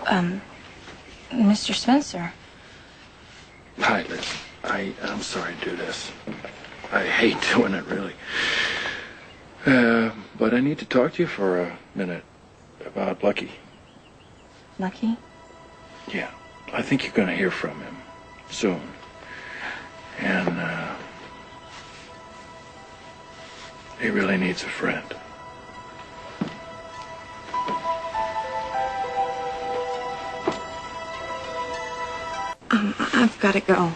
Mr. Spencer. Hi, Liz. I'm sorry to do this. I hate doing it, really. But I need to talk to you for a minute about Lucky. Lucky? Yeah. I think you're going to hear from him soon. And, he really needs a friend. I've got to go.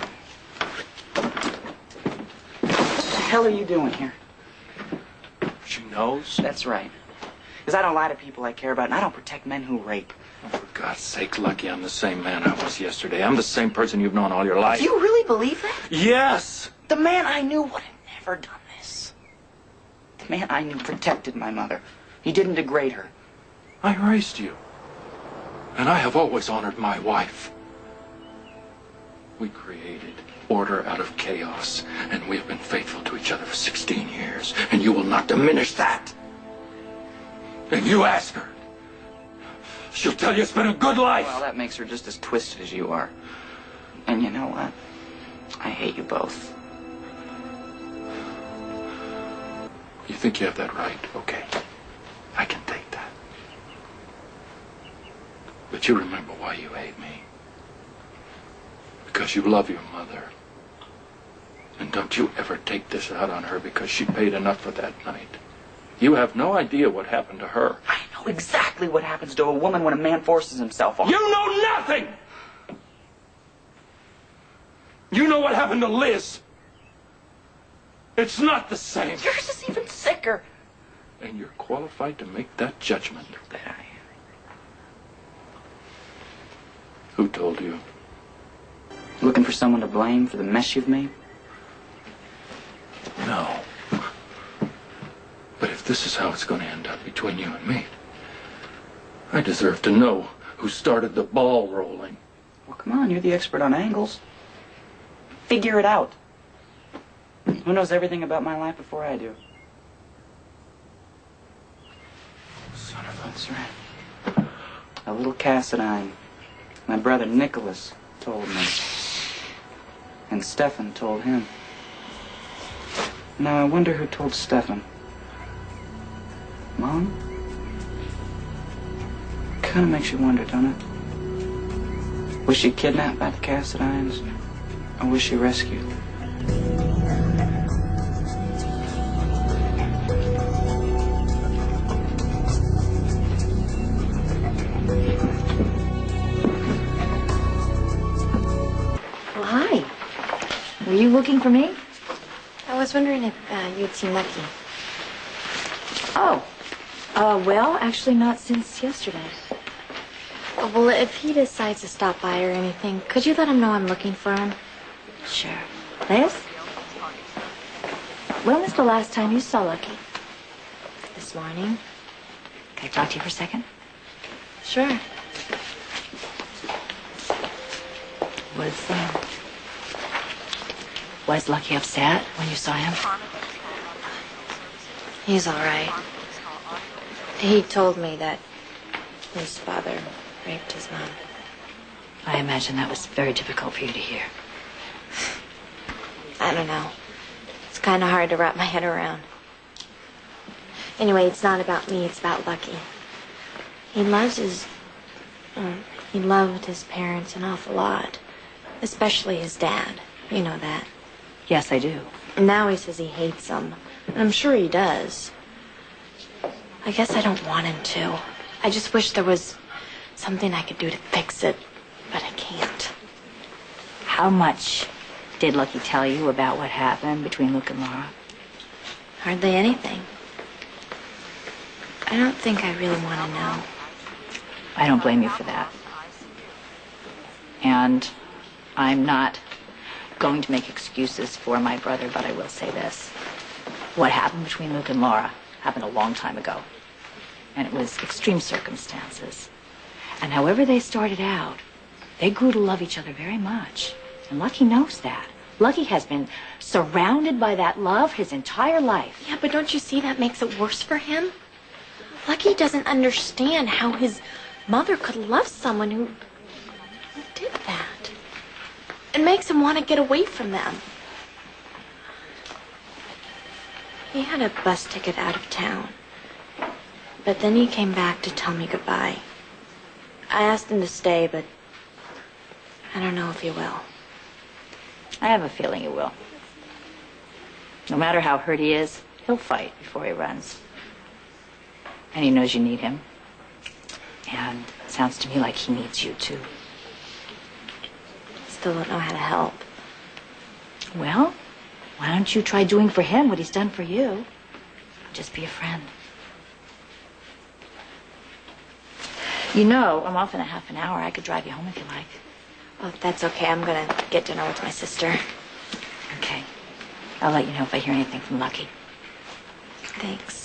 What the hell are you doing here? She knows? That's right. Because I don't lie to people I care about, and I don't protect men who rape. Oh, for God's sake, Lucky, I'm the same man I was yesterday. I'm the same person you've known all your life. Do you really believe that? Yes! The man I knew would have never done this. The man I knew protected my mother. He didn't degrade her. I raised you. And I have always honored my wife. We created order out of chaos, and we have been faithful to each other for 16 years, and you will not diminish that. And you ask her. She'll tell you it's been a good life. Well, that makes her just as twisted as you are. And you know what? I hate you both. You think you have that right? Okay. I can take that. But you remember why you hate me. Because you love your mother. And don't you ever take this out on her because she paid enough for that night. You have no idea what happened to her. I know exactly what happens to a woman when a man forces himself on her. You know nothing! You know what happened to Liz. It's not the same. Yours is even sicker. And you're qualified to make that judgment. That I am. Who told you? Looking for someone to blame for the mess you've made? No. But if this is how it's going to end up between you and me, I deserve to know who started the ball rolling. Well, come on, you're the expert on angles. Figure it out. Who knows everything about my life before I do? Son of a... That's right. A little Cassadine. My brother Nicholas told me. And Stefan told him. Now I wonder who told Stefan. Mom? Kind of makes you wonder, don't it? Was she kidnapped by the Cassadines? Or was she rescued? Well, hi. Were you looking for me? I was wondering if you'd seen Lucky. Oh. Well, actually not since yesterday. Oh, well, if he decides to stop by or anything, could you let him know I'm looking for him? Sure. Liz? When was the last time you saw Lucky? This morning. Can I talk to you for a second? Sure. Was Lucky upset when you saw him? He's all right. He told me that his father raped his mom. I imagine that was very difficult for you to hear. I don't know. It's kind of hard to wrap my head around. Anyway, it's not about me, it's about Lucky. He loved his parents an awful lot. Especially his dad. You know that. Yes, I do. And now he says he hates them. And I'm sure he does. I guess I don't want him to. I just wish there was something I could do to fix it. But I can't. How much did Lucky tell you about what happened between Luke and Laura? Hardly anything. I don't think I really want to know. I don't blame you for that. And I'm not going to make excuses for my brother, but I will say this. What happened between Luke and Laura happened a long time ago. And it was extreme circumstances. And however they started out, they grew to love each other very much. And Lucky knows that. Lucky has been surrounded by that love his entire life. Yeah, but don't you see that makes it worse for him? Lucky doesn't understand how his mother could love someone who did that. It makes him want to get away from them. He had a bus ticket out of town. But then he came back to tell me goodbye. I asked him to stay, but I don't know if he will. I have a feeling he will. No matter how hurt he is, he'll fight before he runs. And he knows you need him. And it sounds to me like he needs you, too. Still don't know how to help. Well, why don't you try doing for him what he's done for you? Just be a friend. You know, I'm off in a half an hour. I could drive you home if you like. Oh, that's okay. I'm gonna get dinner with my sister. Okay. I'll let you know if I hear anything from Lucky. Thanks.